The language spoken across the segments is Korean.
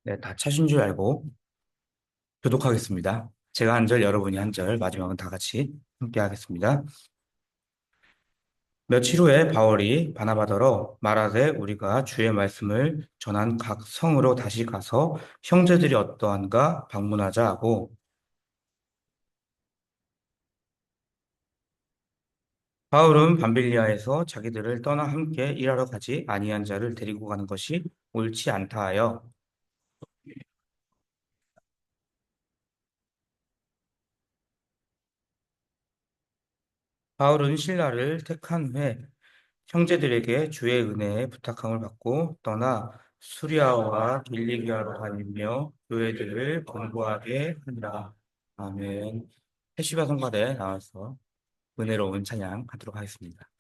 네, 다 차신 줄 알고 교독하겠습니다. 제가 한 절, 여러분이 한 절, 마지막은 다 같이 함께 하겠습니다. 며칠 후에 바울이 바나바더러 말하되 우리가 주의 말씀을 전한 각 성으로 다시 가서 형제들이 어떠한가 방문하자 하고 바울은 밤빌리아에서 자기들을 떠나 함께 일하러 가지 아니한 자를 데리고 가는 것이 옳지 않다 하여 바울은 신라를 택한 후에 형제들에게 주의 은혜에 부탁함을 받고 떠나 수리아와 길리기아로 다니며 교회들을 공부하게 하니라. 아멘. 해시바 성가대 나와서 은혜로운 찬양하도록 하겠습니다.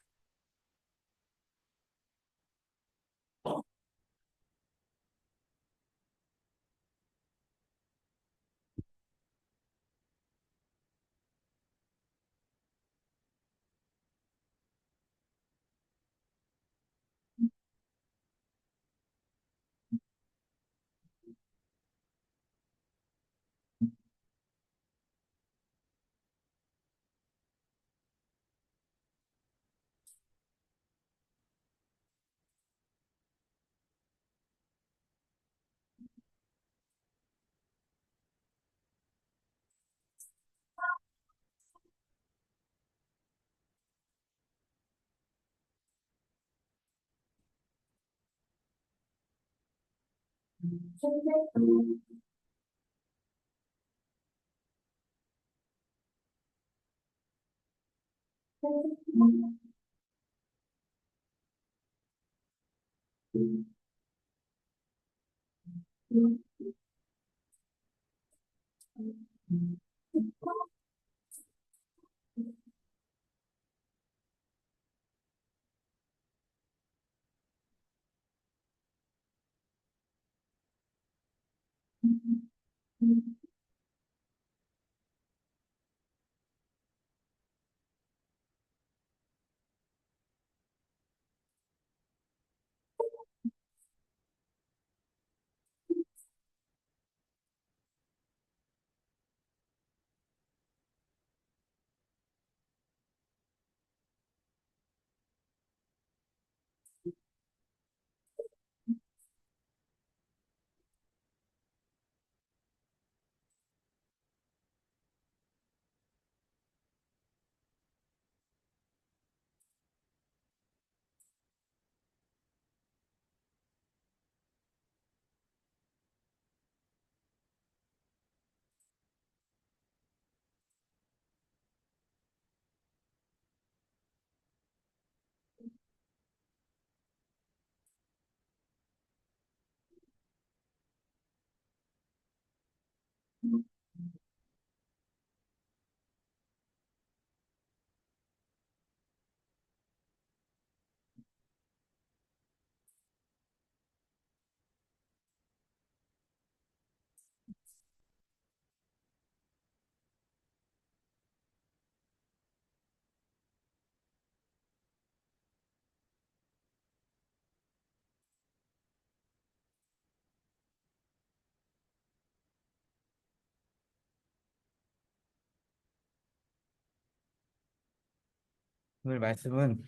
오늘 말씀은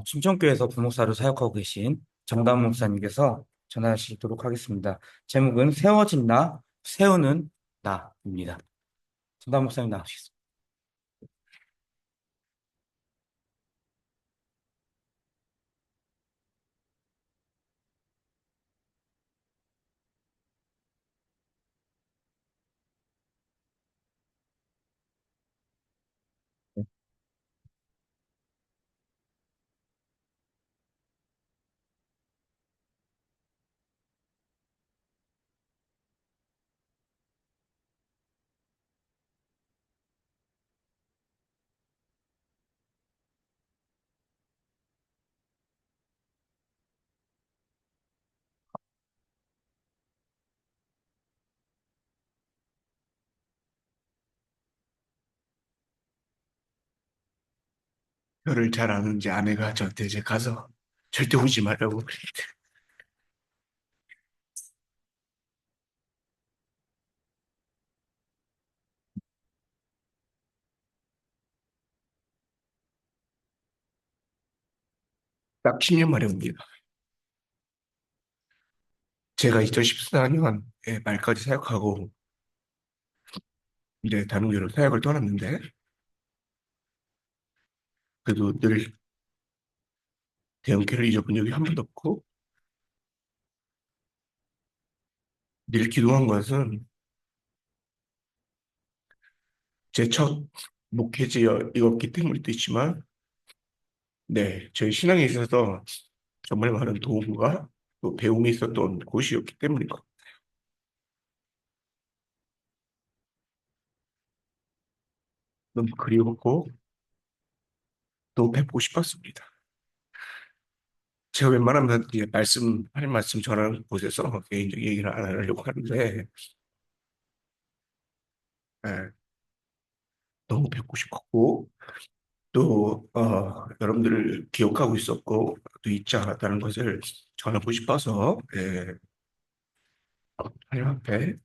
충청교회에서 부목사로 사역하고 계신 정담 목사님께서 전하시도록 하겠습니다. 제목은 세워진 나, 세우는 나입니다. 정담 목사님 나오시겠습니다. 저를 잘 아는 제 아내가 저한테 이제 가서 절대 울지 말라고 딱 10년 만에 옵니다. 제가 2014년 말까지 사역하고 이제 다른 교회로 사역을 떠났는데 그래도 늘 대형교회를 잊어본 적이 한 번도 없고 늘 기도한 것은 제 첫 목회지였기 때문도 있지만 저희 신앙에 있어서 정말 많은 도움과 또 배움이 있었던 곳이었기 때문인 것 같아요. 너무 그리웠고 또 뵙고 싶었습니다. 제가 웬만하면 이제 할 말씀 전하는 곳에서 개인적 얘기를 안 하려고 하는데 예, 너무 뵙고 싶었고 또 여러분들을 기억하고 있었고 또 잊지 않았다는 것을 전하고 싶어서 하나님 앞에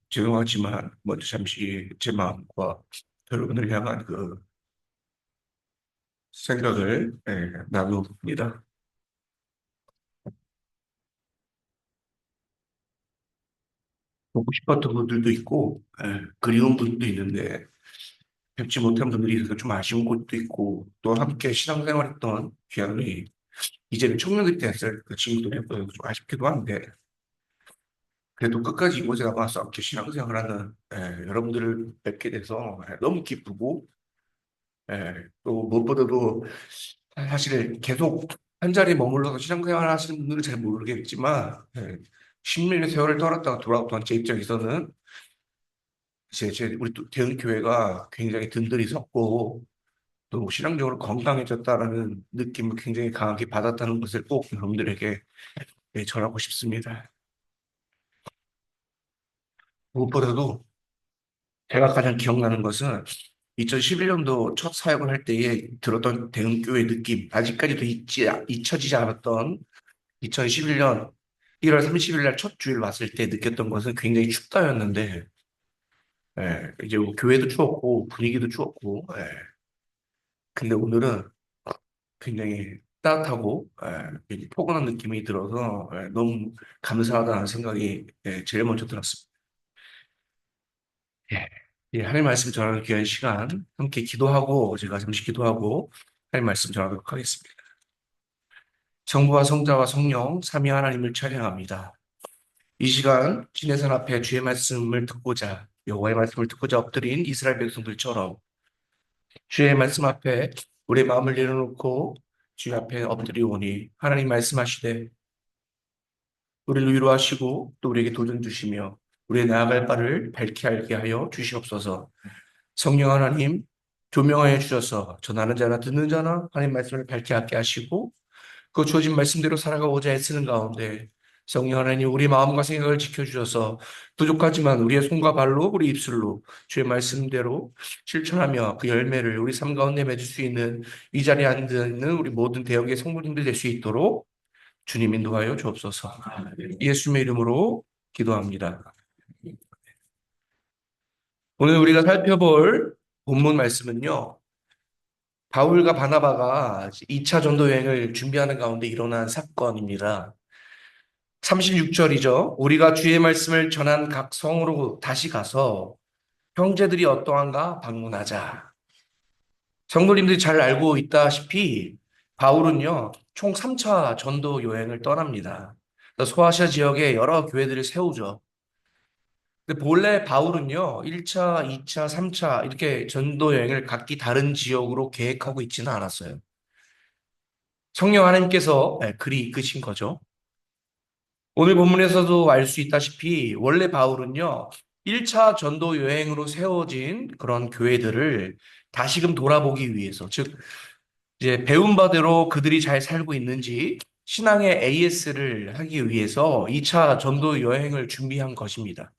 죄송하지만 먼저 잠시 제 마음과 여러분을 향한 그 생각을 나눕니다. 보고 싶었던 분들도 있고 그리운 분도 있는데 뵙지 못한 분들이 있어서 좀 아쉬운 곳도 있고 또 함께 신앙생활했던 귀한이 이제는 청년들이 됐을 그 친구들이 좀 아쉽기도 한데 그래도 끝까지 이곳에 남아서 함께 신앙생활하는 여러분들을 뵙게 돼서 너무 기쁘고 또 무엇보다도 사실 계속 한 자리에 머물러서 신앙생활 하시는 분들은 잘 모르겠지만 10년의 세월을 떠났다가 돌아왔던 제 입장에서는 우리 또 대은 교회가 굉장히 든든히 섰고 또 신앙적으로 건강해졌다라는 느낌을 굉장히 강하게 받았다는 것을 꼭 여러분들에게 전하고 싶습니다. 무엇보다도 제가 가장 기억나는 것은 2011년도 첫 사역을 할 때에 들었던 대흥교회 느낌, 아직까지도 잊혀지지 않았던 2011년 1월 30일 날 첫 주일 왔을 때 느꼈던 것은 굉장히 춥다였는데, 이제 뭐 교회도 추웠고, 분위기도 추웠고, 근데 오늘은 굉장히 따뜻하고, 굉장히 포근한 느낌이 들어서, 너무 감사하다는 생각이 제일 먼저 들었습니다. 예. 하나님 말씀 전하는 귀한 시간, 함께 기도하고, 제가 잠시 기도하고, 하나님 말씀 전하도록 하겠습니다. 성부와 성자와 성령, 삼위 하나님을 찬양합니다. 이 시간, 진해산 앞에 주의 말씀을 듣고자, 여호와의 말씀을 듣고자 엎드린 이스라엘 백성들처럼, 주의 말씀 앞에 우리의 마음을 내려놓고, 주의 앞에 엎드리오니, 하나님 말씀하시되, 우리를 위로하시고, 또 우리에게 도전 주시며, 우리의 나아갈 바를 밝게 알게 하여 주시옵소서. 성령 하나님 조명하여 주셔서 전하는 자나 듣는 자나 하나님 말씀을 밝게 하게 하시고 그 주어진 말씀대로 살아가고자 애쓰는 가운데 성령 하나님 우리 마음과 생각을 지켜주셔서 부족하지만 우리의 손과 발로 우리 입술로 주의 말씀대로 실천하며 그 열매를 우리 삶 가운데 맺을 수 있는 이 자리에 앉는 우리 모든 대형의 성도님들 될 수 있도록 주님 인도하여 주옵소서. 예수님의 이름으로 기도합니다. 오늘 우리가 살펴볼 본문 말씀은요. 바울과 바나바가 2차 전도 여행을 준비하는 가운데 일어난 사건입니다. 36절이죠. 우리가 주의 말씀을 전한 각 성으로 다시 가서 형제들이 어떠한가 방문하자. 성도님들이 잘 알고 있다시피 바울은요, 총 3차 전도 여행을 떠납니다. 소아시아 지역에 여러 교회들을 세우죠. 근데 본래 바울은요, 1차, 2차, 3차 이렇게 전도 여행을 각기 다른 지역으로 계획하고 있지는 않았어요. 성령 하나님께서 그리 이끄신 거죠. 오늘 본문에서도 알 수 있다시피 원래 바울은요, 1차 전도 여행으로 세워진 그런 교회들을 다시금 돌아보기 위해서, 즉, 이제 배운 바대로 그들이 잘 살고 있는지 신앙의 AS를 하기 위해서 2차 전도 여행을 준비한 것입니다.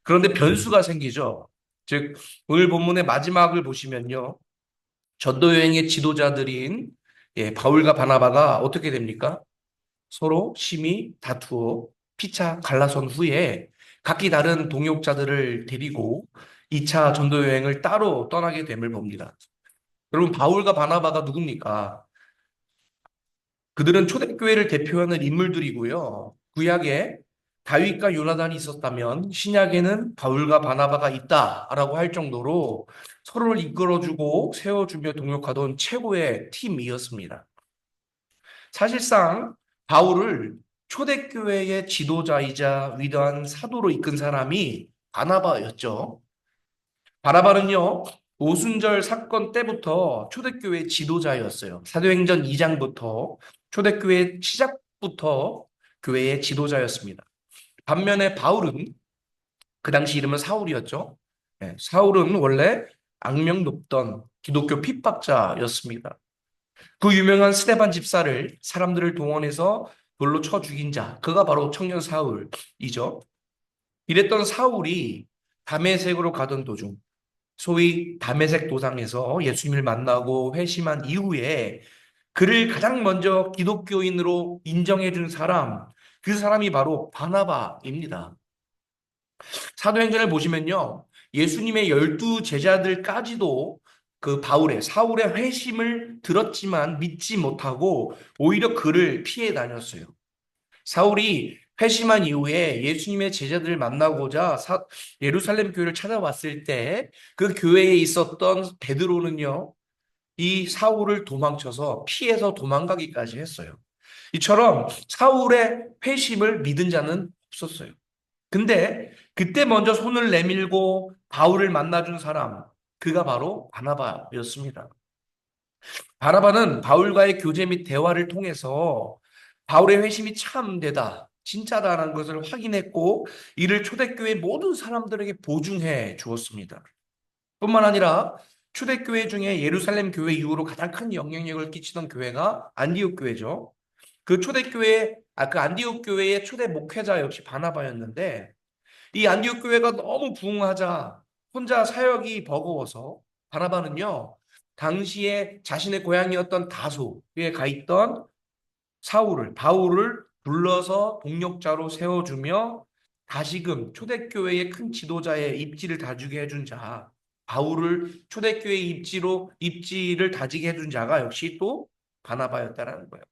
그런데 변수가 생기죠. 즉, 오늘 본문의 마지막을 보시면요. 전도 여행의 지도자들인 바울과 바나바가 어떻게 됩니까? 서로 심히 다투어 피차 갈라선 후에 각기 다른 동역자들을 데리고 2차 전도 여행을 따로 떠나게 됨을 봅니다. 여러분, 바울과 바나바가 누굽니까? 그들은 초대교회를 대표하는 인물들이고요. 구약에 다윗과 요나단이 있었다면 신약에는 바울과 바나바가 있다라고 할 정도로 서로를 이끌어주고 세워주며 동역하던 최고의 팀이었습니다. 사실상 바울을 초대교회의 지도자이자 위대한 사도로 이끈 사람이 바나바였죠. 바나바는요, 오순절 사건 때부터 초대교회 지도자였어요. 사도행전 2장부터 초대교회 시작부터 교회의 지도자였습니다. 반면에 바울은 그 당시 이름은 사울이었죠. 네, 사울은 원래 악명 높던 기독교 핍박자였습니다. 그 유명한 스데반 집사를 사람들을 동원해서 돌로 쳐 죽인 자, 그가 바로 청년 사울이죠. 이랬던 사울이 다메섹으로 가던 도중 소위 다메섹 도상에서 예수님을 만나고 회심한 이후에 그를 가장 먼저 기독교인으로 인정해 준 사람, 그 사람이 바로 바나바입니다. 사도행전을 보시면요. 예수님의 12 제자들까지도 그 사울의 회심을 들었지만 믿지 못하고 오히려 그를 피해 다녔어요. 사울이 회심한 이후에 예수님의 제자들을 만나고자 예루살렘 교회를 찾아왔을 때 그 교회에 있었던 베드로는요, 이 사울을 도망쳐서 피해서 도망가기까지 했어요. 이처럼 사울의 회심을 믿은 자는 없었어요. 근데 그때 먼저 손을 내밀고 바울을 만나준 사람, 그가 바로 바나바였습니다. 바나바는 바울과의 교제 및 대화를 통해서 바울의 회심이 참되다, 진짜다라는 것을 확인했고 이를 초대교회 모든 사람들에게 보증해 주었습니다. 뿐만 아니라 초대교회 중에 예루살렘 교회 이후로 가장 큰 영향력을 끼치던 교회가 안디옥 교회죠. 그 안디옥 교회의 초대 목회자 역시 바나바였는데 이 안디옥 교회가 너무 부흥하자 혼자 사역이 버거워서 바나바는요, 당시에 자신의 고향이었던 다소에 가 있던 바울을 불러서 동력자로 세워주며 다시금 초대교회의 큰 지도자의 입지를 다지게 해준 자, 바울을 초대교회의 입지를 다지게 해준 자가 역시 또 바나바였다라는 거예요.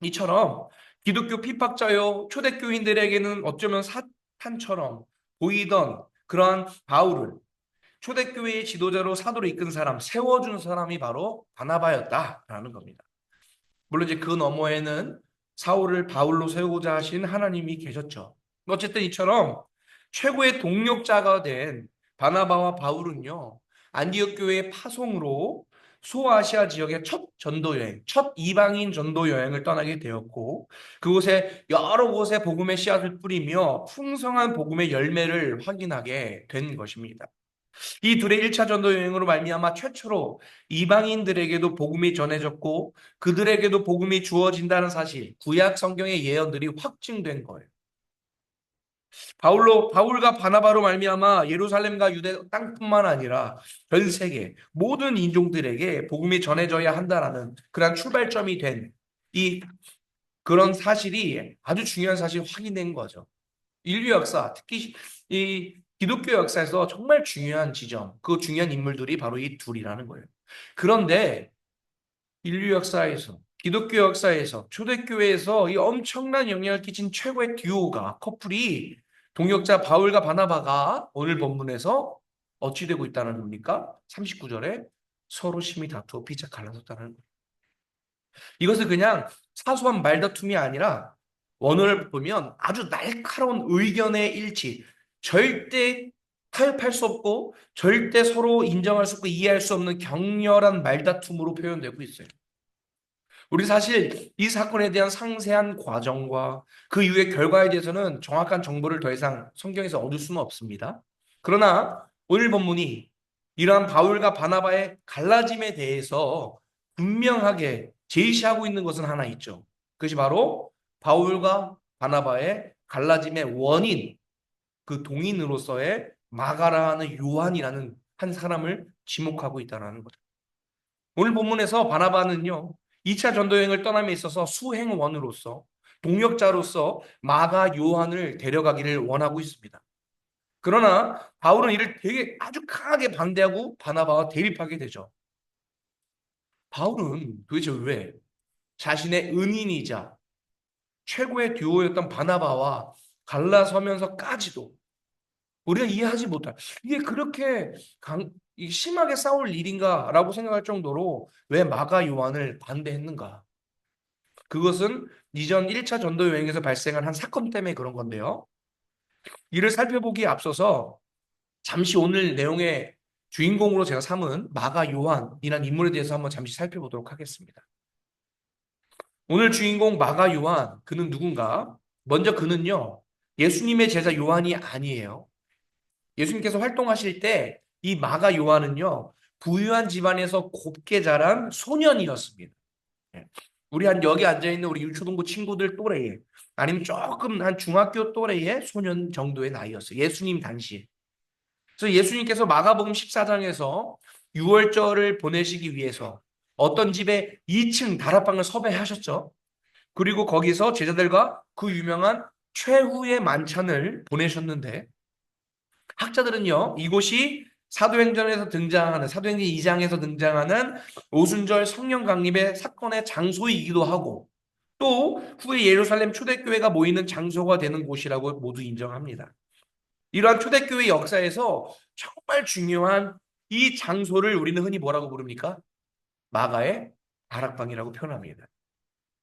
이처럼 기독교 핍박자요 초대교인들에게는 어쩌면 사탄처럼 보이던 그러한 바울을 초대교회의 지도자로 사도로 이끈 사람, 세워준 사람이 바로 바나바였다라는 겁니다. 물론 이제 그 너머에는 사울을 바울로 세우고자 하신 하나님이 계셨죠. 어쨌든 이처럼 최고의 동력자가 된 바나바와 바울은요, 안디옥 교회의 파송으로 소아시아 지역의 첫 이방인 전도 여행을 떠나게 되었고, 그곳에 여러 곳에 복음의 씨앗을 뿌리며 풍성한 복음의 열매를 확인하게 된 것입니다. 이 둘의 1차 전도 여행으로 말미암아 최초로 이방인들에게도 복음이 전해졌고 그들에게도 복음이 주어진다는 사실, 구약 성경의 예언들이 확증된 거예요. 바울과 바나바로 말미암아 예루살렘과 유대 땅뿐만 아니라 전 세계 모든 인종들에게 복음이 전해져야 한다라는 그런 출발점이 된 이 그런 사실이 아주 중요한 사실이 확인된 거죠. 인류 역사, 특히 이 기독교 역사에서 정말 중요한 지점, 그 중요한 인물들이 바로 이 둘이라는 거예요. 그런데 인류 역사에서, 기독교 역사에서, 초대교회에서 이 엄청난 영향을 끼친 최고의 커플이 동역자 바울과 바나바가 오늘 본문에서 어찌 되고 있다는 겁니까? 39절에 서로 심히 다투어 피차 갈라섰다는 거예요. 이것은 그냥 사소한 말다툼이 아니라 원어를 보면 아주 날카로운 의견의 일치, 절대 타협할 수 없고 절대 서로 인정할 수 없고 이해할 수 없는 격렬한 말다툼으로 표현되고 있어요. 우리 사실 이 사건에 대한 상세한 과정과 그 이후의 결과에 대해서는 정확한 정보를 더 이상 성경에서 얻을 수는 없습니다. 그러나 오늘 본문이 이러한 바울과 바나바의 갈라짐에 대해서 분명하게 제시하고 있는 것은 하나 있죠. 그것이 바로 바울과 바나바의 갈라짐의 원인, 그 동인으로서의 마가라 하는 요한이라는 한 사람을 지목하고 있다는 거죠. 오늘 본문에서 바나바는요, 2차 전도 여행을 떠남에 있어서 수행원으로서 동역자로서 마가 요한을 데려가기를 원하고 있습니다. 그러나 바울은 이를 되게 아주 강하게 반대하고 바나바와 대립하게 되죠. 바울은 도대체 왜 자신의 은인이자 최고의 듀오였던 바나바와 갈라서면서까지도 우리가 이해하지 못할, 이게 그렇게 심하게 싸울 일인가라고 생각할 정도로 왜 마가 요한을 반대했는가? 그것은 이전 1차 전도 여행에서 발생한 한 사건 때문에 그런 건데요. 이를 살펴보기에 앞서서 잠시 오늘 내용의 주인공으로 제가 삼은 마가 요한이라는 인물에 대해서 한번 잠시 살펴보도록 하겠습니다. 오늘 주인공 마가 요한, 그는 누군가? 먼저 그는요, 예수님의 제자 요한이 아니에요. 예수님께서 활동하실 때 이 마가 요한은요, 부유한 집안에서 곱게 자란 소년이었습니다. 예. 우리 한 여기 앉아있는 우리 유초동부 친구들 또래에, 아니면 조금 한 중학교 또래의 소년 정도의 나이였어요. 예수님 당시에. 그래서 예수님께서 마가복음 14장에서 유월절을 보내시기 위해서 어떤 집에 2층 다락방을 섭외하셨죠. 그리고 거기서 제자들과 그 유명한 최후의 만찬을 보내셨는데, 학자들은요, 이곳이 사도행전 2장에서 등장하는 오순절 성령 강림의 사건의 장소이기도 하고, 또 후에 예루살렘 초대교회가 모이는 장소가 되는 곳이라고 모두 인정합니다. 이러한 초대교회 역사에서 정말 중요한 이 장소를 우리는 흔히 뭐라고 부릅니까? 마가의 다락방이라고 표현합니다.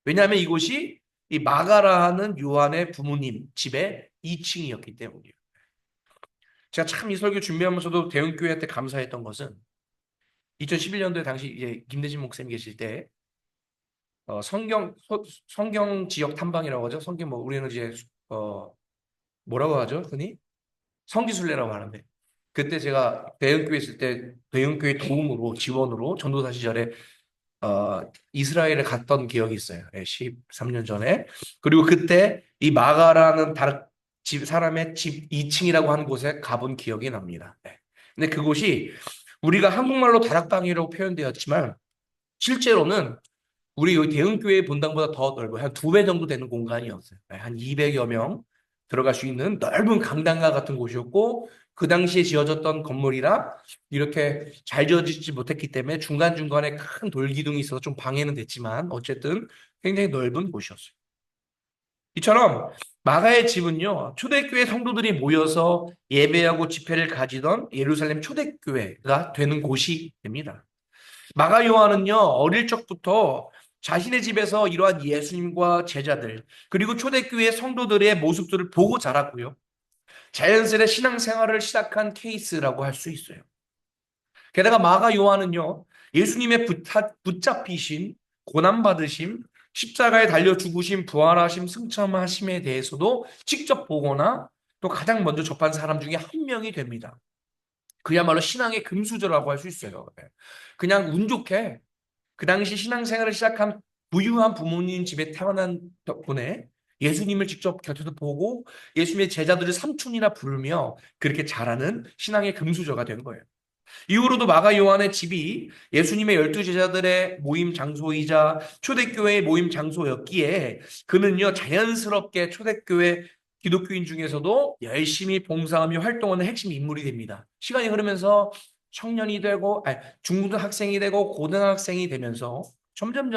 왜냐하면 이곳이 이 마가라는 요한의 부모님 집의 2층이었기 때문이에요. 제가 참 이 설교 준비하면서도 대형교회한테 감사했던 것은 2011년도에 당시 이제 김대진 목사님 계실 때 성경 지역 탐방이라고 하죠. 성경 뭐 우리는 이제 뭐라고 하죠? 흔히 성지순례라고 하는데, 그때 제가 대형교회 있을 때 대형교회 도움으로 지원으로 전도사 시절에 이스라엘에 갔던 기억이 있어요. 13년 전에. 그리고 그때 이 마가라는 사람의 집 2층이라고 하는 곳에 가본 기억이 납니다. 네. 근데 그곳이 우리가 한국말로 다락방이라고 표현되었지만 실제로는 우리 여기 대형교회 본당보다 더 넓어요. 한 2배 정도 되는 공간이었어요. 한 200여 명 들어갈 수 있는 넓은 강당과 같은 곳이었고, 그 당시에 지어졌던 건물이라 이렇게 잘 지어지지 못했기 때문에 중간중간에 큰 돌기둥이 있어서 좀 방해는 됐지만 어쨌든 굉장히 넓은 곳이었어요. 이처럼 마가의 집은요, 초대교회 성도들이 모여서 예배하고 집회를 가지던 예루살렘 초대교회가 되는 곳이 됩니다. 마가 요한은요, 어릴 적부터 자신의 집에서 이러한 예수님과 제자들, 그리고 초대교회 성도들의 모습들을 보고 자랐고요. 자연스레 신앙생활을 시작한 케이스라고 할 수 있어요. 게다가 마가 요한은요, 예수님의 붙잡히심, 고난받으심, 십자가에 달려 죽으심, 부활하심, 승천하심에 대해서도 직접 보거나 또 가장 먼저 접한 사람 중에 한 명이 됩니다. 그야말로 신앙의 금수저라고 할 수 있어요. 그냥 운 좋게 그 당시 신앙생활을 시작한 부유한 부모님 집에 태어난 덕분에 예수님을 직접 곁에서 보고 예수님의 제자들을 삼촌이나 부르며 그렇게 자라는 신앙의 금수저가 된 거예요. 이후로도 마가 요한의 집이 예수님의 12제자들의 모임 장소이자 초대교회의 모임 장소였기에 그는요, 자연스럽게 초대교회 기독교인 중에서도 열심히 봉사하며 활동하는 핵심 인물이 됩니다. 시간이 흐르면서 청년이 되고, 중고등학생이 되고 고등학생이 되면서 점점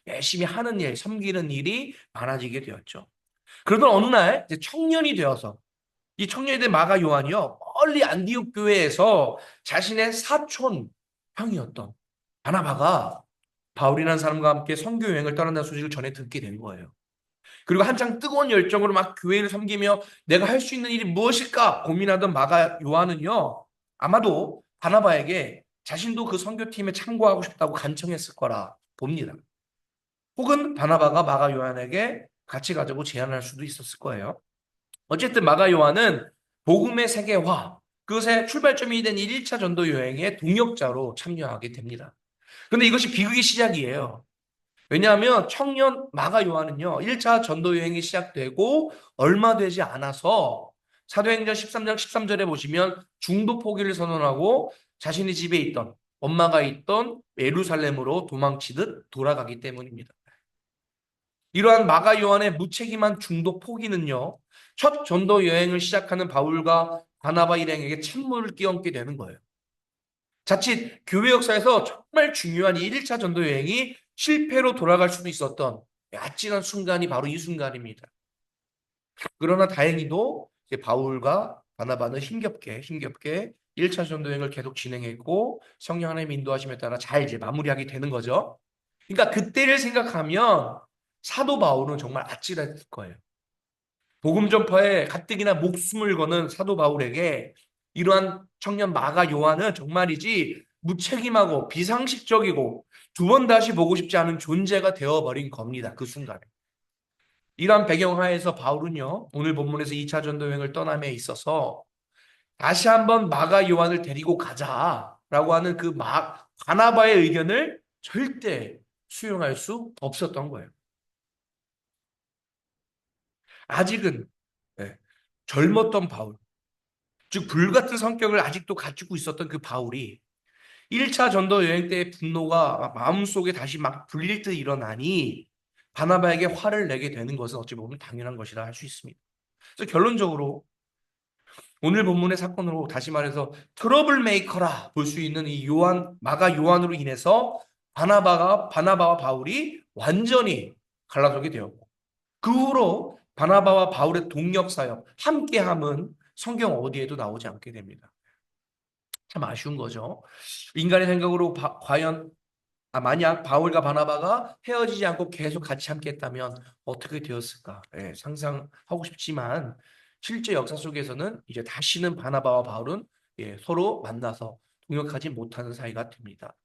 열심히 하는 일, 섬기는 일이 많아지게 되었죠. 그러던 어느 날 이제 청년이 되어서 이 청년이 된 마가 요한이요, 멀리 안디옥 교회에서 자신의 사촌 형이었던 바나바가 바울이라는 사람과 함께 선교 여행을 떠난다는 소식을 전해 듣게 된 거예요. 그리고 한창 뜨거운 열정으로 막 교회를 섬기며 내가 할 수 있는 일이 무엇일까 고민하던 마가 요한은요, 아마도 바나바에게 자신도 그 선교팀에 참고하고 싶다고 간청했을 거라 봅니다. 혹은 바나바가 마가 요한에게 같이 가자고 제안할 수도 있었을 거예요. 어쨌든 마가 요한은 복음의 세계화, 그것의 출발점이 된 1차 전도 여행의 동역자로 참여하게 됩니다. 그런데 이것이 비극의 시작이에요. 왜냐하면 청년 마가 요한은요, 1차 전도 여행이 시작되고 얼마 되지 않아서 사도행전 13장 13절에 보시면 중도 포기를 선언하고 자신의 집에 있던, 엄마가 있던 예루살렘으로 도망치듯 돌아가기 때문입니다. 이러한 마가 요한의 무책임한 중도 포기는요, 첫 전도 여행을 시작하는 바울과 바나바 일행에게 찬물을 끼얹게 되는 거예요. 자칫 교회 역사에서 정말 중요한 이 1차 전도 여행이 실패로 돌아갈 수도 있었던 아찔한 순간이 바로 이 순간입니다. 그러나 다행히도 이제 바울과 바나바는 힘겹게 1차 전도 여행을 계속 진행했고 성령 하나님의 인도하심에 따라 잘 이제 마무리하게 되는 거죠. 그러니까 그때를 생각하면 사도 바울은 정말 아찔했을 거예요. 복음 전파에 가뜩이나 목숨을 거는 사도 바울에게 이러한 청년 마가 요한은 정말이지 무책임하고 비상식적이고 두 번 다시 보고 싶지 않은 존재가 되어버린 겁니다. 그 순간에. 이러한 배경하에서 바울은요, 오늘 본문에서 2차 전도 여행을 떠남에 있어서 다시 한번 마가 요한을 데리고 가자라고 하는 그 바나바의 의견을 절대 수용할 수 없었던 거예요. 아직은 네, 젊었던 바울, 즉 불같은 성격을 아직도 가지고 있었던 그 바울이 1차 전도 여행 때의 분노가 마음속에 다시 막 불릴 듯 일어나니 바나바에게 화를 내게 되는 것은 어찌 보면 당연한 것이라 할 수 있습니다. 그래서 결론적으로 오늘 본문의 사건으로 다시 말해서 트러블 메이커라 볼 수 있는 이 마가 요한으로 인해서 바나바와 바울이 완전히 갈라서게 되었고 그 후로 바나바와 바울의 동력 사역, 함께함은 성경 어디에도 나오지 않게 됩니다. 참 아쉬운 거죠. 인간의 생각으로 과연 만약 바울과 바나바가 헤어지지 않고 계속 같이 함께했다면 어떻게 되었을까? 예, 상상하고 싶지만 실제 역사 속에서는 이제 다시는 바나바와 바울은 서로 만나서 동역하지 못하는 사이가 됩니다.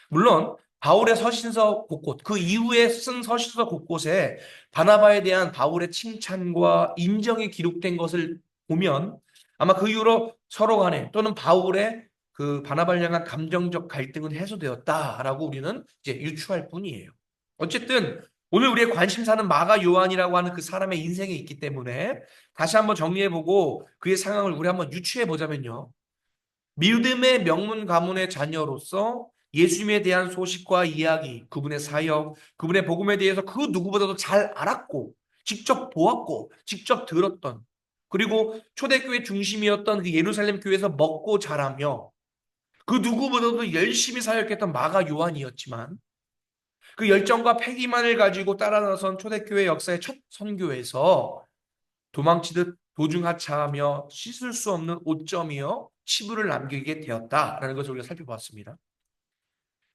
물론 바울의 서신서 곳곳, 그 이후에 쓴 서신서 곳곳에 바나바에 대한 바울의 칭찬과 인정이 기록된 것을 보면 아마 그 이후로 서로 간에 또는 바울의 그 바나바를 향한 감정적 갈등은 해소되었다라고 우리는 이제 유추할 뿐이에요. 어쨌든 오늘 우리의 관심사는 마가 요한이라고 하는 그 사람의 인생에 있기 때문에 다시 한번 정리해보고 그의 상황을 우리 한번 유추해보자면요. 믿음의 명문 가문의 자녀로서 예수님에 대한 소식과 이야기, 그분의 사역, 그분의 복음에 대해서 그 누구보다도 잘 알았고, 직접 보았고, 직접 들었던, 그리고 초대교회 중심이었던 그 예루살렘 교회에서 먹고 자라며, 그 누구보다도 열심히 사역했던 마가 요한이었지만, 그 열정과 패기만을 가지고 따라 나선 초대교회 역사의 첫 선교에서 도망치듯 도중하차하며 씻을 수 없는 오점이요 치부를 남기게 되었다라는 것을 우리가 살펴봤습니다.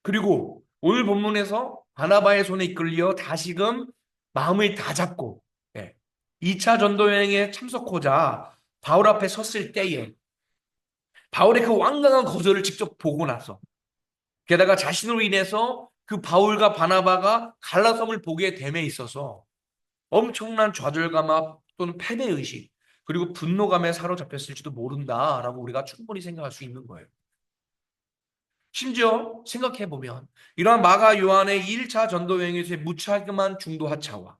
그리고 오늘 본문에서 바나바의 손에 이끌려 다시금 마음을 다잡고 2차 전도 여행에 참석하자 바울 앞에 섰을 때에 바울의 그 완강한 거절을 직접 보고 나서 게다가 자신으로 인해서 그 바울과 바나바가 갈라섬을 보게 됨에 있어서 엄청난 좌절감 또는 패배의식 그리고 분노감에 사로잡혔을지도 모른다라고 우리가 충분히 생각할 수 있는 거예요. 심지어 생각해보면 이러한 마가 요한의 1차 전도 여행에서의 무차금한 중도 하차와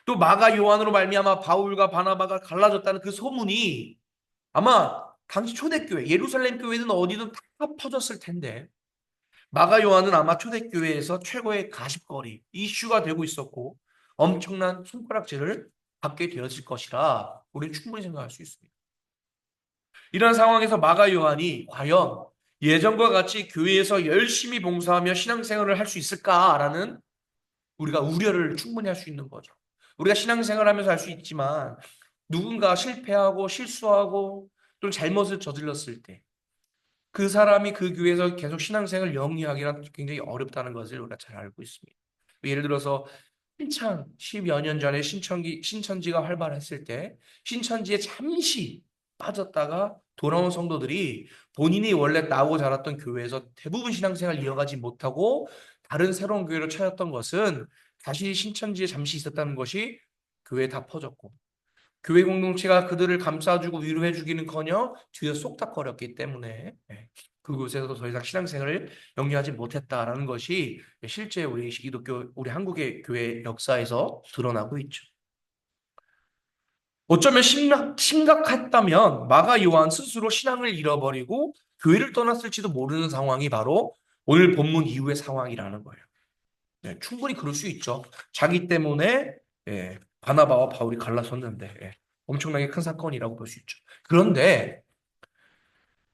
또 마가 요한으로 말미암아 바울과 바나바가 갈라졌다는 그 소문이 아마 당시 초대교회 예루살렘 교회든 어디든 다 퍼졌을 텐데 마가 요한은 아마 초대교회에서 최고의 가십거리 이슈가 되고 있었고 엄청난 손가락질을 받게 되었을 것이라 우리는 충분히 생각할 수 있습니다. 이런 상황에서 마가 요한이 과연 예전과 같이 교회에서 열심히 봉사하며 신앙생활을 할 수 있을까라는 우리가 우려를 충분히 할 수 있는 거죠. 우리가 신앙생활을 하면서 할 수 있지만 누군가 실패하고 실수하고 또 잘못을 저질렀을 때 그 사람이 그 교회에서 계속 신앙생활을 영위하기란 굉장히 어렵다는 것을 우리가 잘 알고 있습니다. 예를 들어서 한창 10여 년 전에 신천지가 활발했을 때 신천지에 잠시 빠졌다가 돌아온 성도들이 본인이 원래 나오고 자랐던 교회에서 대부분 신앙생활을 이어가지 못하고 다른 새로운 교회로 찾았던 것은 다시 신천지에 잠시 있었다는 것이 교회에 다 퍼졌고 교회 공동체가 그들을 감싸주고 위로해주기는커녕 뒤에서 쏙닥거렸기 때문에 그곳에서도 더 이상 신앙생활을 영위하지 못했다라는 것이 실제 우리 기독교, 우리 한국의 교회 역사에서 드러나고 있죠. 어쩌면 심각했다면 마가 요한 스스로 신앙을 잃어버리고 교회를 떠났을지도 모르는 상황이 바로 오늘 본문 이후의 상황이라는 거예요. 충분히 그럴 수 있죠. 자기 때문에 바나바와 바울이 갈라섰는데 엄청나게 큰 사건이라고 볼 수 있죠. 그런데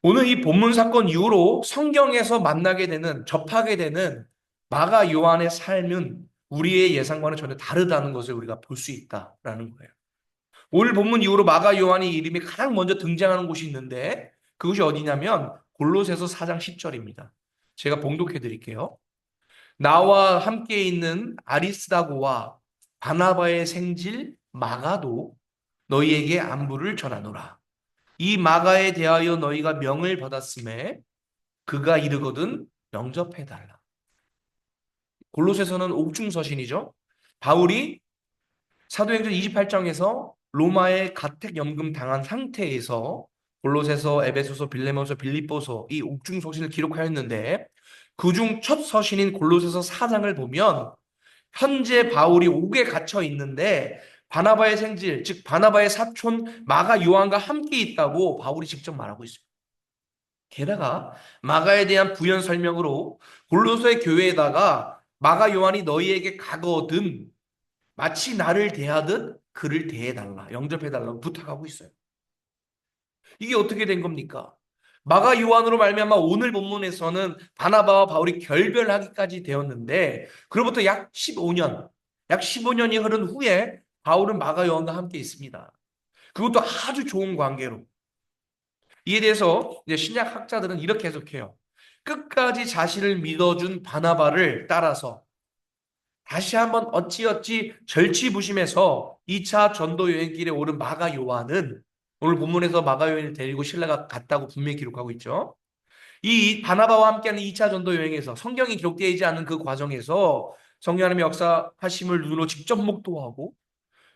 오늘 이 본문 사건 이후로 성경에서 만나게 되는 접하게 되는 마가 요한의 삶은 우리의 예상과는 전혀 다르다는 것을 우리가 볼 수 있다라는 거예요. 오늘 본문 이후로 마가 요한의 이름이 가장 먼저 등장하는 곳이 있는데 그것이 어디냐면 골로새서 4장 10절입니다. 제가 봉독해 드릴게요. 나와 함께 있는 아리스다고와 바나바의 생질 마가도 너희에게 안부를 전하노라. 이 마가에 대하여 너희가 명을 받았음에 그가 이르거든 영접해달라. 골로새서는 옥중서신이죠. 바울이 사도행전 28장에서 로마에 가택연금 당한 상태에서 골로새서, 에베소서, 빌레몬서, 빌립보서 이 옥중서신을 기록하였는데 그중 첫 서신인 골로새서 4장을 보면 현재 바울이 옥에 갇혀 있는데 바나바의 생질, 즉 바나바의 사촌 마가 요한과 함께 있다고 바울이 직접 말하고 있습니다. 게다가 마가에 대한 부연 설명으로 골로새 교회에다가 마가 요한이 너희에게 가거든 마치 나를 대하듯 그를 대해달라, 영접해달라고 부탁하고 있어요. 이게 어떻게 된 겁니까? 마가 요한으로 말미암아 오늘 본문에서는 바나바와 바울이 결별하기까지 되었는데 그로부터 약 15년이 흐른 후에 바울은 마가 요한과 함께 있습니다. 그것도 아주 좋은 관계로. 이에 대해서 이제 신약 학자들은 이렇게 해석해요. 끝까지 자신을 믿어준 바나바를 따라서 다시 한번 어찌어찌 절치부심해서 2차 전도 여행길에 오른 마가 요한은 오늘 본문에서 마가 요한을 데리고 신라가 갔다고 분명히 기록하고 있죠. 이 바나바와 함께하는 2차 전도 여행에서 성경이 기록되어 있지 않은 그 과정에서 성령 하나님의 역사하심을 눈으로 직접 목도하고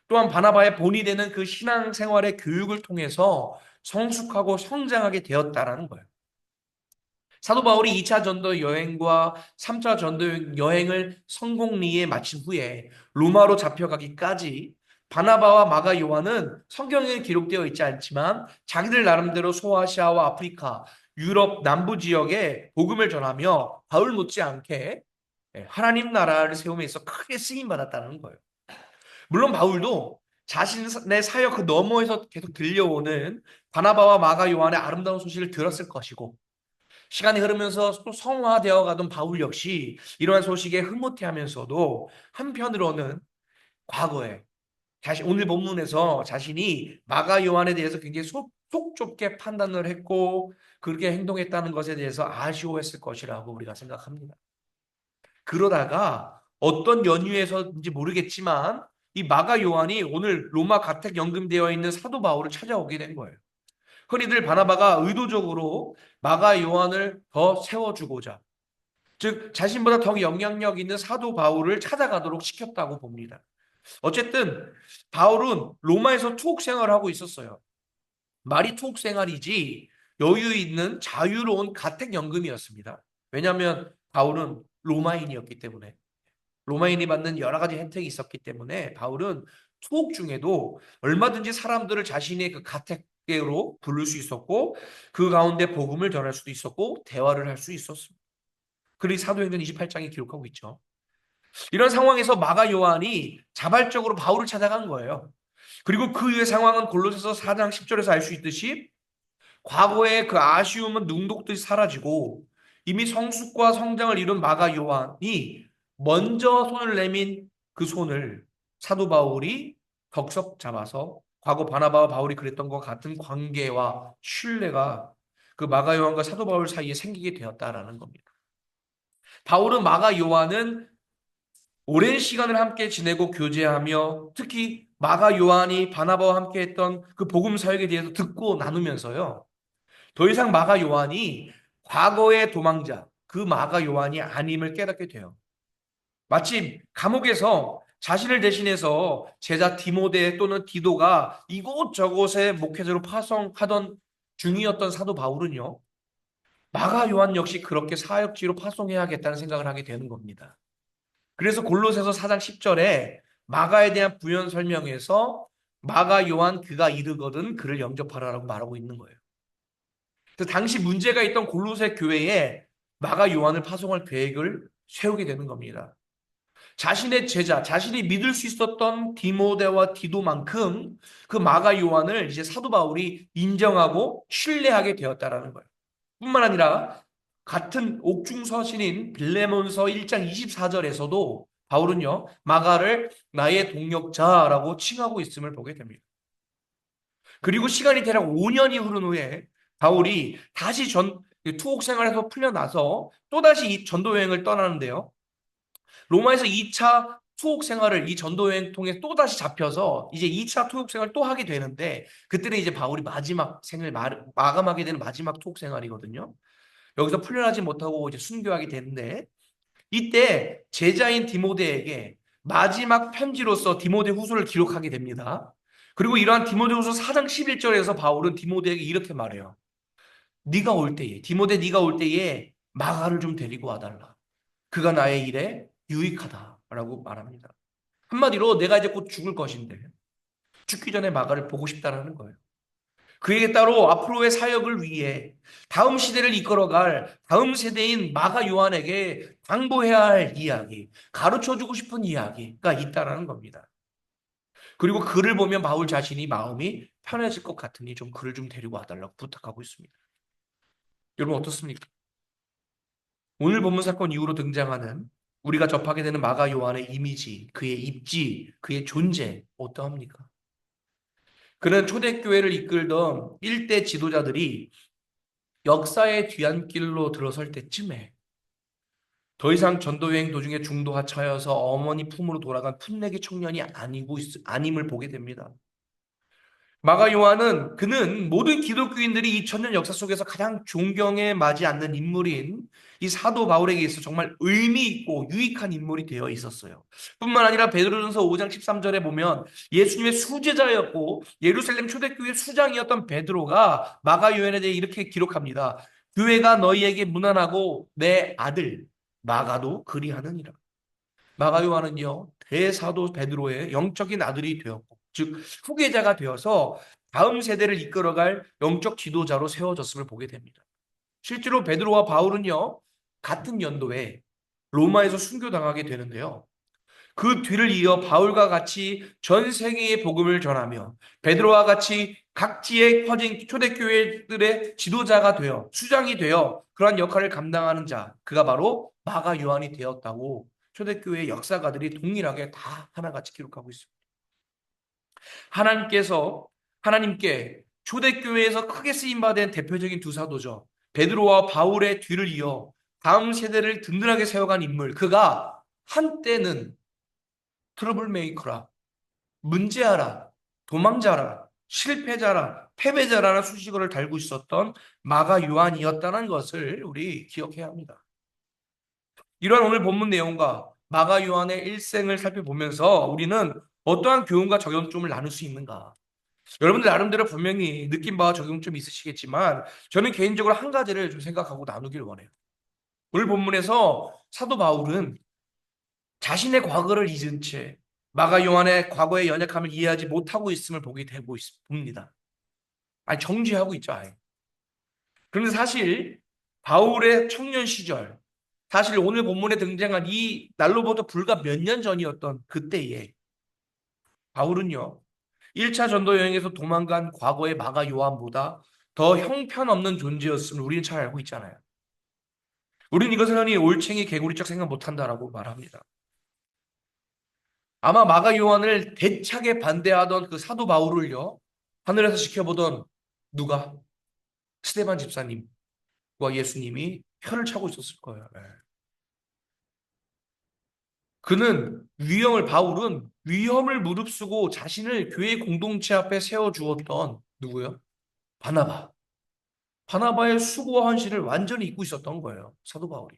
또한 바나바의 본이 되는 그 신앙생활의 교육을 통해서 성숙하고 성장하게 되었다라는 거예요. 사도 바울이 2차 전도 여행과 3차 전도 여행을 성공리에 마친 후에 로마로 잡혀가기까지 바나바와 마가 요한은 성경에 기록되어 있지 않지만 자기들 나름대로 소아시아와 아프리카, 유럽 남부 지역에 복음을 전하며 바울 못지않게 하나님 나라를 세움에 있어 크게 쓰임 받았다는 거예요. 물론 바울도 자신의 사역 그 너머에서 계속 들려오는 바나바와 마가 요한의 아름다운 소식을 들었을 것이고 시간이 흐르면서 또 성화되어 가던 바울 역시 이러한 소식에 흐뭇해하면서도 한편으로는 과거에 오늘 본문에서 자신이 마가 요한에 대해서 굉장히 속 좁게 판단을 했고 그렇게 행동했다는 것에 대해서 아쉬워했을 것이라고 우리가 생각합니다. 그러다가 어떤 연유에서인지 모르겠지만 이 마가 요한이 오늘 로마 가택 연금되어 있는 사도 바울을 찾아오게 된 거예요. 흔히들 바나바가 의도적으로 마가 요한을 더 세워주고자 즉 자신보다 더 영향력 있는 사도 바울을 찾아가도록 시켰다고 봅니다. 어쨌든 바울은 로마에서 투옥 생활을 하고 있었어요. 말이 투옥 생활이지 여유 있는 자유로운 가택연금이었습니다. 왜냐하면 바울은 로마인이었기 때문에 로마인이 받는 여러 가지 혜택이 있었기 때문에 바울은 투옥 중에도 얼마든지 사람들을 자신의 그 가택계로 부를 수 있었고 그 가운데 복음을 전할 수도 있었고 대화를 할 수 있었습니다. 그리 사도행전 28장에 기록하고 있죠. 이런 상황에서 마가 요한이 자발적으로 바울을 찾아간 거예요. 그리고 그 이후의 상황은 골로새서 4장 10절에서 알 수 있듯이 과거의 그 아쉬움은 눈독듯이 사라지고 이미 성숙과 성장을 이룬 마가 요한이 먼저 손을 내민 그 손을 사도 바울이 덕석 잡아서 과거 바나바와 바울이 그랬던 것 같은 관계와 신뢰가 그 마가 요한과 사도 바울 사이에 생기게 되었다라는 겁니다. 바울은 마가 요한은 오랜 시간을 함께 지내고 교제하며 특히 마가 요한이 바나바와 함께 했던 그 복음 사역에 대해서 듣고 나누면서요. 더 이상 마가 요한이 과거의 도망자, 그 마가 요한이 아님을 깨닫게 돼요. 마침 감옥에서 자신을 대신해서 제자 디모데 또는 디도가 이곳저곳에 목회자로 파송하던 중이었던 사도 바울은요. 마가 요한 역시 그렇게 사역지로 파송해야겠다는 생각을 하게 되는 겁니다. 그래서 골로새서 4장 10절에 마가에 대한 부연 설명에서 마가 요한 그가 이르거든 그를 영접하라라고 말하고 있는 거예요. 그래서 당시 문제가 있던 골로새 교회에 마가 요한을 파송할 계획을 세우게 되는 겁니다. 자신의 제자, 자신이 믿을 수 있었던 디모데와 디도만큼 그 마가 요한을 이제 사도 바울이 인정하고 신뢰하게 되었다라는 거예요. 뿐만 아니라 같은 옥중서신인 빌레몬서 1장 24절에서도 바울은요, 마가를 나의 동역자라고 칭하고 있음을 보게 됩니다. 그리고 시간이 대략 5년이 흐른 후에 바울이 다시 투옥 생활에서 풀려나서 또다시 이 전도 여행을 떠나는데요. 로마에서 2차 투옥 생활을 이 전도 여행 통해 또다시 잡혀서 이제 2차 투옥 생활을 또 하게 되는데 그때는 이제 바울이 마지막 생을 마감하게 되는 마지막 투옥 생활이거든요. 여기서 풀려나지 못하고 이제 순교하게 되는데 이때 제자인 디모데에게 마지막 편지로서 디모데 후서를 기록하게 됩니다. 그리고 이러한 디모데 후서 4장 11절에서 바울은 디모데에게 이렇게 말해요. 네가 올 때에 디모데 네가 올 때에 마가를 좀 데리고 와달라. 그가 나의 일에 유익하다라고 말합니다. 한마디로 내가 이제 곧 죽을 것인데 죽기 전에 마가를 보고 싶다라는 거예요. 그에게 따로 앞으로의 사역을 위해 다음 시대를 이끌어갈 다음 세대인 마가 요한에게 당부해야 할 이야기, 가르쳐주고 싶은 이야기가 있다라는 겁니다. 그리고 글을 보면 바울 자신이 마음이 편해질 것 같으니 좀 글을 좀 데리고 와달라고 부탁하고 있습니다. 여러분 어떻습니까? 오늘 본문 사건 이후로 등장하는 우리가 접하게 되는 마가 요한의 이미지, 그의 입지, 그의 존재 어떠합니까? 그는 초대교회를 이끌던 일대 지도자들이 역사의 뒤안길로 들어설 때쯤에 더 이상 전도여행 도중에 중도 하차여서 어머니 품으로 돌아간 풋내기 청년이 아님을 보게 됩니다. 마가 요한은 그는 모든 기독교인들이 2000년 역사 속에서 가장 존경에 마지 않는 인물인 이 사도 바울에게 있어 정말 의미 있고 유익한 인물이 되어 있었어요. 뿐만 아니라 베드로전서 5장 13절에 보면 예수님의 수제자였고 예루살렘 초대교회 수장이었던 베드로가 마가 요한에 대해 이렇게 기록합니다. 교회가 너희에게 무난하고 내 아들 마가도 그리하느니라. 마가 요한은요, 대사도 베드로의 영적인 아들이 되었고, 즉, 후계자가 되어서 다음 세대를 이끌어갈 영적 지도자로 세워졌음을 보게 됩니다. 실제로 베드로와 바울은요, 같은 연도에 로마에서 순교당하게 되는데요. 그 뒤를 이어 바울과 같이 전 세계의 복음을 전하며 베드로와 같이 각지에 퍼진 초대교회들의 지도자가 되어 수장이 되어 그러한 역할을 감당하는 자, 그가 바로 마가 요한이 되었다고 초대교회 역사가들이 동일하게 다 하나같이 기록하고 있습니다. 하나님께서 하나님께 초대교회에서 크게 쓰임받은 대표적인 두 사도죠. 베드로와 바울의 뒤를 이어 다음 세대를 든든하게 세워간 인물, 그가 한때는 트러블 메이커라, 문제아라, 도망자라, 실패자라, 패배자라는 수식어를 달고 있었던 마가 요한이었다는 것을 우리 기억해야 합니다. 이러한 오늘 본문 내용과 마가 요한의 일생을 살펴보면서 우리는 어떠한 교훈과 적용점을 나눌 수 있는가? 여러분들 나름대로 분명히 느낀 바와 적용점이 있으시겠지만 저는 개인적으로 한 가지를 좀 생각하고 나누길 원해요. 오늘 본문에서 사도 바울은 자신의 과거를 잊은 채 마가 요한의 과거의 연약함을 이해하지 못하고 있음을 봅니다. 아니, 정죄하고 있죠, 아예. 그런데 사실 바울의 청년 시절, 사실 오늘 본문에 등장한 이 날로부터 불과 몇 년 전이었던 그때에 바울은요, 1차 전도 여행에서 도망간 과거의 마가 요한보다 더 형편없는 존재였음을 우리는 잘 알고 있잖아요. 우리는 이것을 흔히 올챙이 개구리짝 생각 못한다라고 말합니다. 아마 마가 요한을 대차게 반대하던 그 사도 바울을요, 하늘에서 지켜보던 누가? 스데반 집사님과 예수님이 혀를 차고 있었을 거예요. 네. 바울은 위험을 무릅쓰고 자신을 교회 공동체 앞에 세워주었던 누구요? 바나바. 바나바의 수고와 헌신을 완전히 잊고 있었던 거예요. 사도 바울이.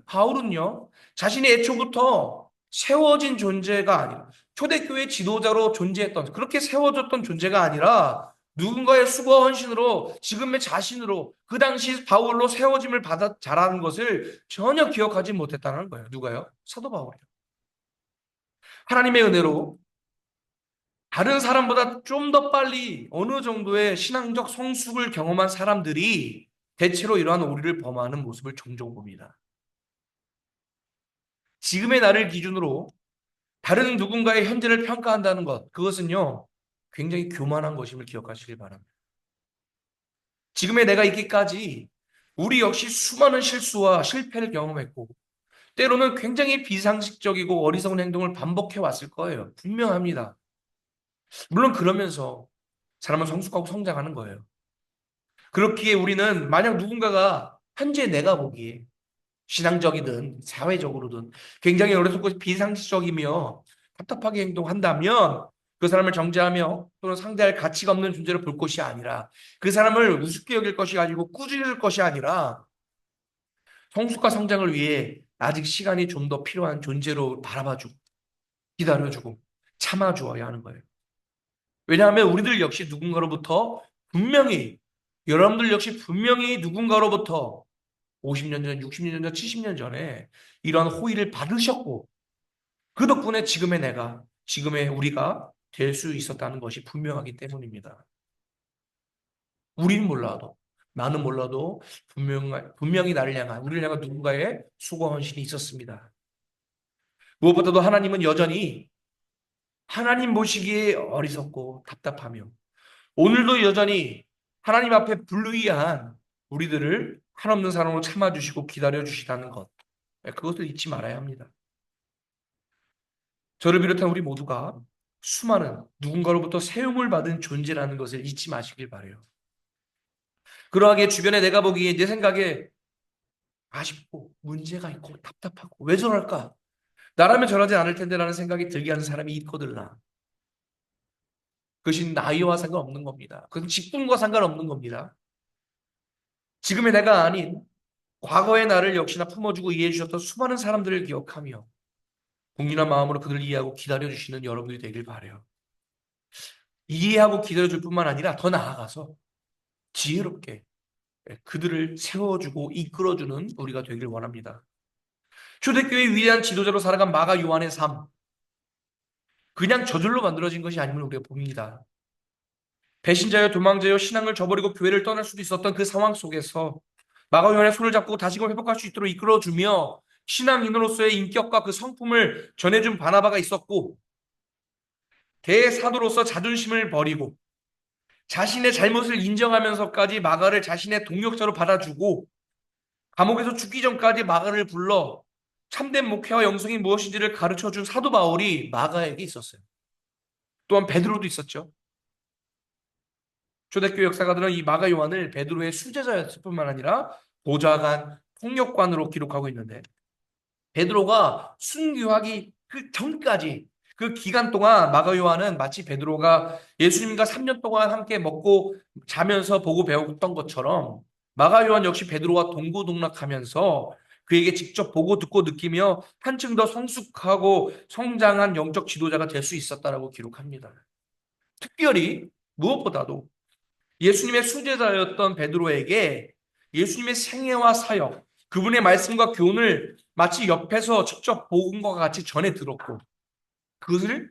바울은요, 자신이 애초부터 세워진 존재가 아니라, 초대교회 지도자로 존재했던, 그렇게 세워졌던 존재가 아니라, 누군가의 수고와 헌신으로, 지금의 자신으로, 그 당시 바울로 세워짐을 받아 자라는 것을 전혀 기억하지 못했다는 거예요. 누가요? 사도 바울이요. 하나님의 은혜로 다른 사람보다 좀 더 빨리 어느 정도의 신앙적 성숙을 경험한 사람들이 대체로 이러한 오류를 범하는 모습을 종종 봅니다. 지금의 나를 기준으로 다른 누군가의 현재를 평가한다는 것, 그것은요, 굉장히 교만한 것임을 기억하시길 바랍니다. 지금의 내가 있기까지 우리 역시 수많은 실수와 실패를 경험했고, 때로는 굉장히 비상식적이고 어리석은 행동을 반복해 왔을 거예요. 분명합니다. 물론 그러면서 사람은 성숙하고 성장하는 거예요. 그렇기에 우리는 만약 누군가가 현재 내가 보기에 신앙적이든 사회적으로든 굉장히 어리석고 비상식적이며 답답하게 행동한다면 그 사람을 정죄하며 또는 상대할 가치가 없는 존재로 볼 것이 아니라 그 사람을 우습게 여길 것이 아니고 꾸짖을 것이 아니라 성숙과 성장을 위해 아직 시간이 좀 더 필요한 존재로 바라봐주고 기다려주고 참아주어야 하는 거예요. 왜냐하면 우리들 역시 누군가로부터 분명히 여러분들 역시 분명히 누군가로부터 50년 전, 60년 전, 70년 전에 이러한 호의를 받으셨고 그 덕분에 지금의 내가, 지금의 우리가 될 수 있었다는 것이 분명하기 때문입니다. 우리는 몰라도, 나는 몰라도 분명히 나를 향한, 우리를 향한 누군가의 수고 헌신이 있었습니다. 무엇보다도 하나님은 여전히 하나님 보시기에 어리석고 답답하며 오늘도 여전히 하나님 앞에 불의한 우리들을 한없는 사랑으로 참아주시고 기다려주시다는 것. 그것을 잊지 말아야 합니다. 저를 비롯한 우리 모두가 수많은 누군가로부터 세움을 받은 존재라는 것을 잊지 마시길 바래요. 그러하게 주변에 내가 보기에 내 생각에 아쉽고 문제가 있고 답답하고 왜 저럴까? 나라면 저러지 않을 텐데라는 생각이 들게 하는 사람이 있거들라. 그것이 나이와 상관없는 겁니다. 그것은 직분과 상관없는 겁니다. 지금의 내가 아닌 과거의 나를 역시나 품어주고 이해해 주셨던 수많은 사람들을 기억하며 국민한 마음으로 그들을 이해하고 기다려주시는 여러분들이 되길 바래요. 이해하고 기다려줄 뿐만 아니라 더 나아가서 지혜롭게 그들을 세워주고 이끌어주는 우리가 되길 원합니다. 초대교회의 위대한 지도자로 살아간 마가 요한의 삶, 그냥 저절로 만들어진 것이 아님을 우리가 봅니다. 배신자여 도망자여 신앙을 저버리고 교회를 떠날 수도 있었던 그 상황 속에서 마가 요한의 손을 잡고 다시금 회복할 수 있도록 이끌어주며 신앙인으로서의 인격과 그 성품을 전해준 바나바가 있었고 대사도로서 자존심을 버리고 자신의 잘못을 인정하면서까지 마가를 자신의 동역자로 받아주고 감옥에서 죽기 전까지 마가를 불러 참된 목회와 영성이 무엇인지를 가르쳐준 사도 바울이 마가에게 있었어요. 또한 베드로도 있었죠. 초대교회 역사가들은 이 마가 요한을 베드로의 수제자였을 뿐만 아니라 보좌관, 폭력관으로 기록하고 있는데 베드로가 순교하기 그 전까지 그 기간 동안 마가 요한은 마치 베드로가 예수님과 3년 동안 함께 먹고 자면서 보고 배웠던 것처럼 마가 요한 역시 베드로와 동고동락하면서 그에게 직접 보고 듣고 느끼며 한층 더 성숙하고 성장한 영적 지도자가 될 수 있었다라고 기록합니다. 특별히 무엇보다도 예수님의 수제자였던 베드로에게 예수님의 생애와 사역, 그분의 말씀과 교훈을 마치 옆에서 직접 본 것과 같이 전해 들었고 그것을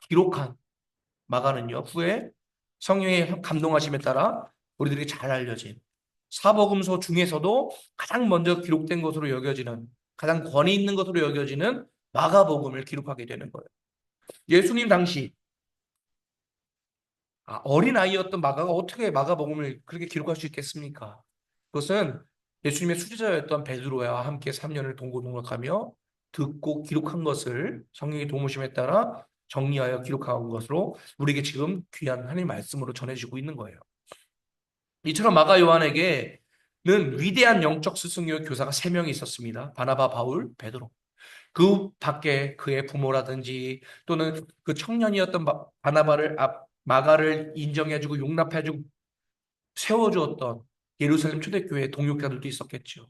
기록한 마가는요, 후에 성령의 감동하심에 따라 우리들이 잘 알려진 사복음서 중에서도 가장 먼저 기록된 것으로 여겨지는, 가장 권위 있는 것으로 여겨지는 마가복음을 기록하게 되는 거예요. 예수님 당시 어린아이였던 마가가 어떻게 마가복음을 그렇게 기록할 수 있겠습니까? 그것은 예수님의 수제자였던 베드로와 함께 3년을 동고동락하며 듣고 기록한 것을 성령의 도우심에 따라 정리하여 기록한 것으로 우리에게 지금 귀한 하나님의 말씀으로 전해지고 있는 거예요. 이처럼 마가 요한에게는 위대한 영적 스승이요 교사가 3명이 있었습니다. 바나바, 바울, 베드로. 그 밖에 그의 부모라든지 또는 그 청년이었던 바나바를 마가를 인정해주고 용납해주고 세워주었던 예루살렘 초대교회 동역자들도 있었겠죠.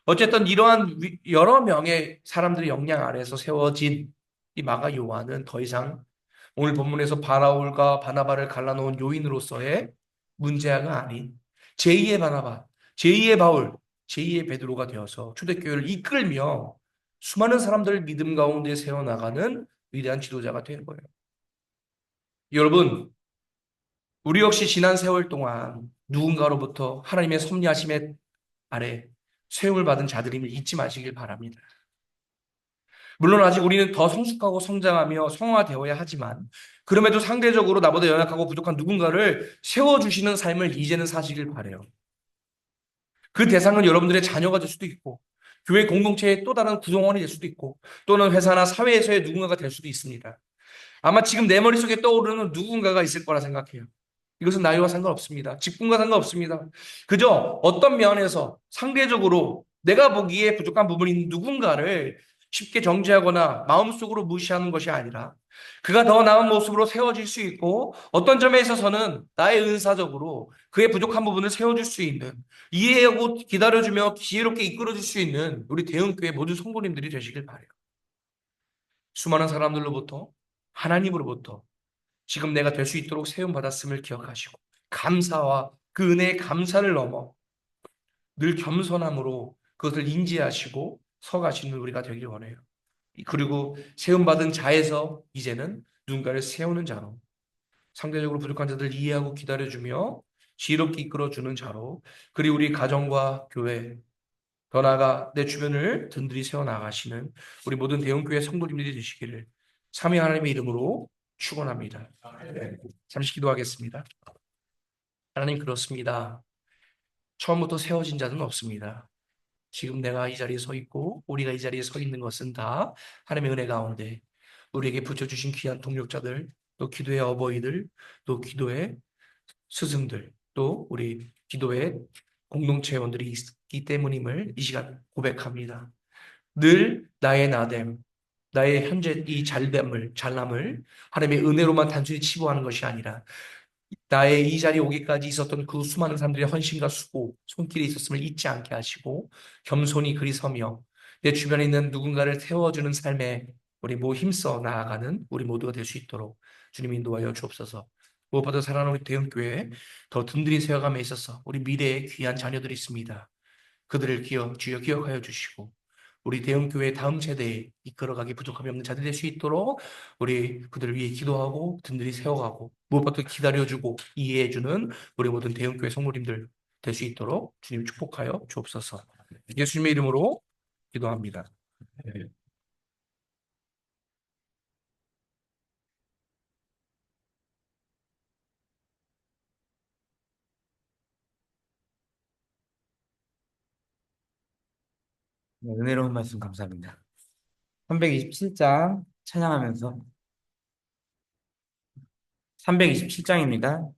어쨌든 이러한 여러 명의 사람들의 역량 아래에서 세워진 이 마가 요한은 더 이상 오늘 본문에서 바라울과 바나바를 갈라놓은 요인으로서의 문제아가 아닌 제2의 바나바, 제2의 바울, 제2의 베드로가 되어서 초대교회를 이끌며 수많은 사람들을 믿음 가운데 세워나가는 위대한 지도자가 된 거예요. 여러분, 우리 역시 지난 세월 동안 누군가로부터 하나님의 섭리하심의 아래 세움을 받은 자들임을 잊지 마시길 바랍니다. 물론 아직 우리는 더 성숙하고 성장하며 성화되어야 하지만 그럼에도 상대적으로 나보다 연약하고 부족한 누군가를 세워주시는 삶을 이제는 사시길 바라요. 그 대상은 여러분들의 자녀가 될 수도 있고, 교회 공동체의 또 다른 구성원이 될 수도 있고, 또는 회사나 사회에서의 누군가가 될 수도 있습니다. 아마 지금 내 머릿속에 떠오르는 누군가가 있을 거라 생각해요. 이것은 나이와 상관없습니다. 직분과 상관없습니다. 그저 어떤 면에서 상대적으로 내가 보기에 부족한 부분이 있는 누군가를 쉽게 정죄하거나 마음속으로 무시하는 것이 아니라 그가 더 나은 모습으로 세워질 수 있고 어떤 점에 있어서는 나의 은사적으로 그의 부족한 부분을 세워줄 수 있는 이해하고 기다려주며 지혜롭게 이끌어줄 수 있는 우리 대흥교회 모든 성도님들이 되시길 바라요. 수많은 사람들로부터 하나님으로부터 지금 내가 될 수 있도록 세움받았음을 기억하시고 감사와 그 은혜의 감사를 넘어 늘 겸손함으로 그것을 인지하시고 서가시는 우리가 되길 원해요. 그리고 세움받은 자에서 이제는 누군가를 세우는 자로 상대적으로 부족한 자들 이해하고 기다려주며 지혜롭게 이끌어주는 자로 그리고 우리 가정과 교회 더 나아가 내 주변을 든든히 세워나가시는 우리 모든 대형교회 성도님들이 되시기를 삼위 하나님의 이름으로 축원합니다. 네, 잠시 기도하겠습니다. 하나님 그렇습니다. 처음부터 세워진 자는 없습니다. 지금 내가 이 자리에 서 있고 우리가 이 자리에 서 있는 것은 다 하나님의 은혜 가운데 우리에게 붙여주신 귀한 동력자들, 또 기도의 어버이들, 또 기도의 스승들, 또 우리 기도의 공동체원들이 있기 때문임을 이 시간 고백합니다. 늘 나의 나됨, 나의 현재 이 잘남을 하나님의 은혜로만 단순히 치부하는 것이 아니라 나의 이 자리에 오기까지 있었던 그 수많은 사람들의 헌신과 수고, 손길이 있었음을 잊지 않게 하시고 겸손히 그리 서며 내 주변에 있는 누군가를 태워주는 삶에 우리 힘써 나아가는 우리 모두가 될 수 있도록 주님 인도하여 주옵소서. 무엇보다 사랑하는 우리 대형교회 더 든든히 세워감에 있어서 우리 미래의 귀한 자녀들이 있습니다. 그들을 주여 기억하여 주시고 우리 대형교회 다음 세대에 이끌어가기 부족함이 없는 자들 될 수 있도록 우리 그들을 위해 기도하고 든든히 세워가고 무엇보다 기다려주고 이해해주는 우리 모든 대형교회 성도님들 될 수 있도록 주님 축복하여 주옵소서. 예수님의 이름으로 기도합니다. 네, 은혜로운 말씀 감사합니다. 327장 찬양하면서 327장입니다.